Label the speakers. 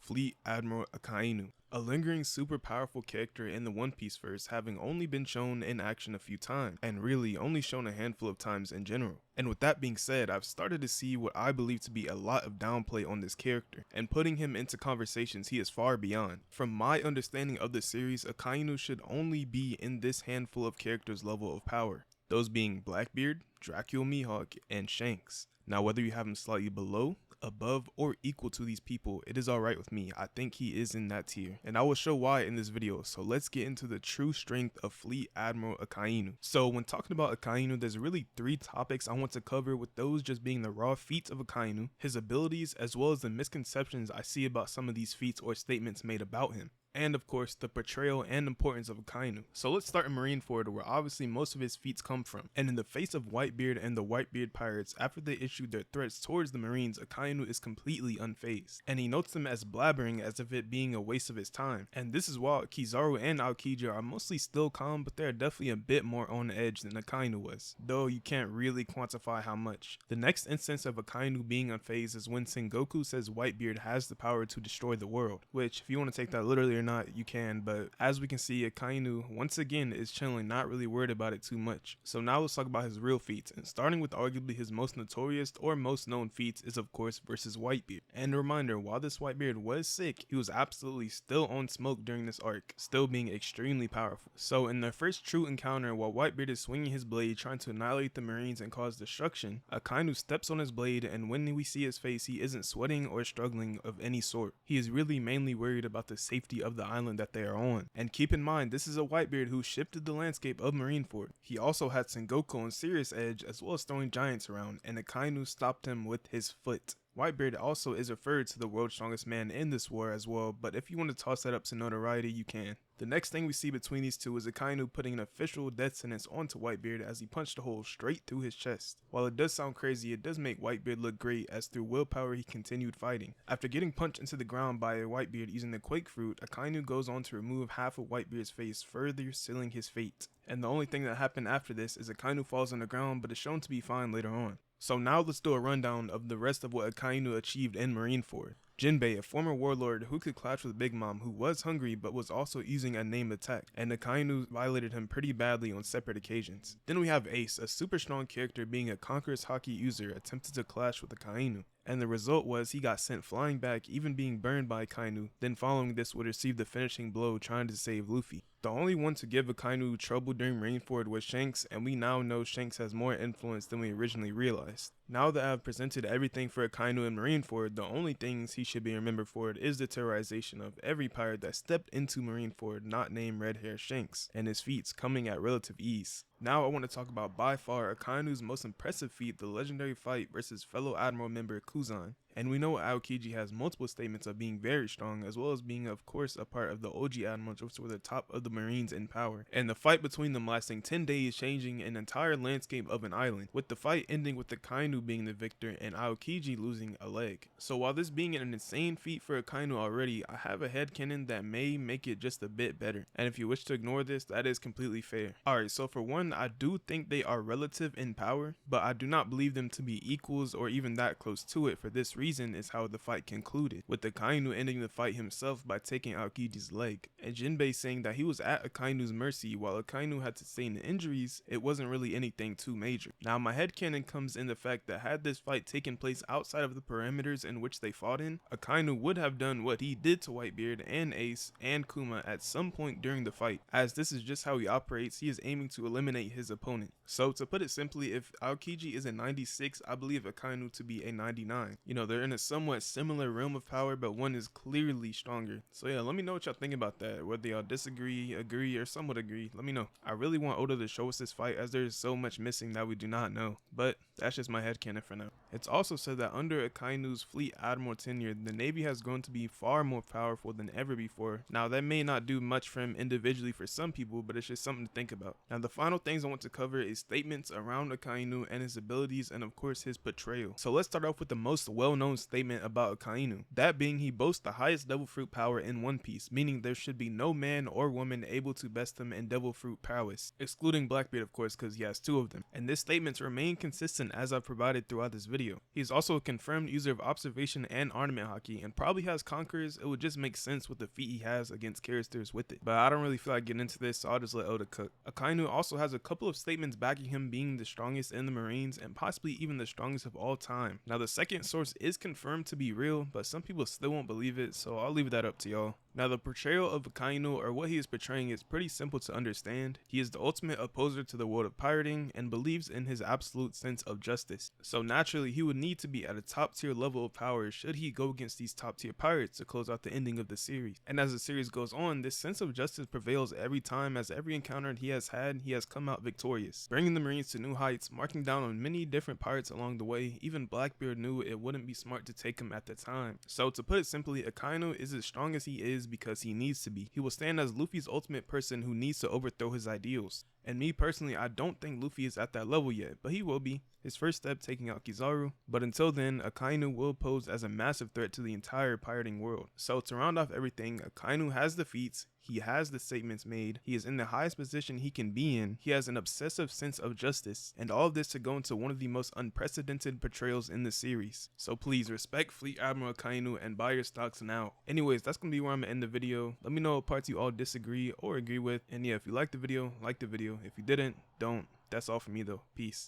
Speaker 1: Fleet Admiral Akainu, a lingering super powerful character in the One Piece verse, having only been shown in action a few times, and really only shown a handful of times in general. And with that being said, I've started to see what I believe to be a lot of downplay on this character, and putting him into conversations he is far beyond. From my understanding of the series, Akainu should only be in this handful of characters' level of power, those being Blackbeard, Dracula Mihawk, and Shanks. Now whether you have him slightly below, above, or equal to these people, it is alright with me. I think he is in that tier, and I will show why in this video. So let's get into the true strength of Fleet Admiral Akainu. So when talking about Akainu, there's really three topics I want to cover, with those just being the raw feats of Akainu, his abilities, as well as the misconceptions I see about some of these feats or statements made about him, and of course the portrayal and importance of Akainu. So let's start in Marineford, where obviously most of his feats come from, and in the face of Whitebeard and the Whitebeard pirates after they issued their threats towards the Marines, Akainu is completely unfazed, and he notes them as blabbering as if it being a waste of his time. And this is why Kizaru and Aokiji are mostly still calm, but they're definitely a bit more on the edge than Akainu was, though you can't really quantify how much. The next instance of Akainu being unfazed is when Sengoku says Whitebeard has the power to destroy the world, which if you want to take that literally or not, you can, but as we can see, Akainu once again is chilling, not really worried about it too much. So now let's talk about his real feats, and starting with arguably his most notorious or most known feats is of course versus Whitebeard. And a reminder, while this Whitebeard was sick, he was absolutely still on smoke during this arc, still being extremely powerful. So in their first true encounter, while Whitebeard is swinging his blade trying to annihilate the Marines and cause destruction, Akainu steps on his blade, and when we see his face, he isn't sweating or struggling of any sort. He is really mainly worried about the safety of the island that they are on. And keep in mind, this is a Whitebeard who shifted the landscape of Marineford. He also had Sengoku on serious edge, as well as throwing giants around, and Akainu stopped him with his foot. Whitebeard also is referred to the world's strongest man in this war as well, but if you want to toss that up to notoriety, you can. The next thing we see between these two is Akainu putting an official death sentence onto Whitebeard as he punched a hole straight through his chest. While it does sound crazy, it does make Whitebeard look great, as through willpower he continued fighting. After getting punched into the ground by Whitebeard using the Quake Fruit, Akainu goes on to remove half of Whitebeard's face, further sealing his fate. And the only thing that happened after this is Akainu falls on the ground, but is shown to be fine later on. So now let's do a rundown of the rest of what Akainu achieved in Marineford. Jinbei, a former warlord who could clash with Big Mom, who was hungry but was also using a named attack, and Akainu violated him pretty badly on separate occasions. Then we have Ace, a super strong character being a Conqueror's Haki user, attempted to clash with Akainu, and the result was he got sent flying back, even being burned by Akainu, then following this would receive the finishing blow trying to save Luffy. The only one to give Akainu trouble during Marineford was Shanks, and we now know Shanks has more influence than we originally realized. Now that I've presented everything for Akainu in Marineford, the only things he should be remembered for is the terrorization of every pirate that stepped into Marineford not named Red Hair Shanks, and his feats coming at relative ease. Now I want to talk about by far Akainu's most impressive feat, the legendary fight versus fellow Admiral member Kuzan. And we know Aokiji has multiple statements of being very strong, as well as being of course a part of the OG Admirals, which were the top of the Marines in power. And the fight between them lasting 10 days, changing an entire landscape of an island, with the fight ending with Akainu being the victor and Aokiji losing a leg. So while this being an insane feat for Akainu already, I have a headcanon that may make it just a bit better. And if you wish to ignore this, that is completely fair. Alright, so for one, I do think they are relative in power, but I do not believe them to be equals or even that close to it. For this reason is how the fight concluded, with Akainu ending the fight himself by taking Aokiji's leg, and Jinbei saying that he was at Akainu's mercy. While Akainu had sustained injuries, it wasn't really anything too major. Now my headcanon comes in the fact that had this fight taken place outside of the parameters in which they fought in, Akainu would have done what he did to Whitebeard and Ace and Kuma at some point during the fight, as this is just how he operates. He is aiming to eliminate his opponent. So to put it simply, if Aokiji is a 96, I believe Akainu to be a 99. You know, they're in a somewhat similar realm of power, but one is clearly stronger. So yeah, let me know what y'all think about that, whether y'all disagree, agree, or somewhat agree. Let me know. I really want Oda to show us this fight, as there is so much missing that we do not know, but that's just my headcanon for now. It's also said that under Akainu's Fleet Admiral tenure, the Navy has grown to be far more powerful than ever before. Now that may not do much for him individually for some people, but it's just something to think about. Now the final things I want to cover is statements around Akainu and his abilities, and of course his portrayal. So let's start off with the most well-known well-known statement about Akainu, that being he boasts the highest devil fruit power in One Piece, meaning there should be no man or woman able to best him in devil fruit prowess, excluding Blackbeard of course because he has 2 of them, and this statement remained consistent as I've provided throughout this video. He is also a confirmed user of observation and ornament haki, and probably has conquerors. It would just make sense with the feat he has against characters with it, but I don't really feel like getting into this, so I'll just let Oda cook. Akainu also has a couple of statements backing him being the strongest in the Marines and possibly even the strongest of all time. Now the second source is confirmed to be real, but some people still won't believe it, so I'll leave that up to y'all. Now the portrayal of Akainu, or what he is portraying, is pretty simple to understand. He is the ultimate opposer to the world of pirating and believes in his absolute sense of justice. So naturally he would need to be at a top tier level of power should he go against these top tier pirates to close out the ending of the series. And as the series goes on, this sense of justice prevails every time, as every encounter he has had, he has come out victorious, bringing the Marines to new heights, marking down on many different pirates along the way. Even Blackbeard knew it wouldn't be smart to take him at the time. So to put it simply, Akainu is as strong as he is because he needs to be. He will stand as Luffy's ultimate person who needs to overthrow his ideals. And me personally, I don't think Luffy is at that level yet, but he will be. His first step taking out Kizaru, but until then, Akainu will pose as a massive threat to the entire pirating world. So to round off everything, Akainu has the feats, he has the statements made, he is in the highest position he can be in, he has an obsessive sense of justice, and all of this to go into one of the most unprecedented portrayals in the series. So please respect Fleet Admiral Akainu and buy your stocks now. Anyways, that's gonna be where I'm gonna end the video. Let me know what parts you all disagree or agree with, and yeah, if you liked the video, like the video. If you didn't, don't. That's all for me though. Peace.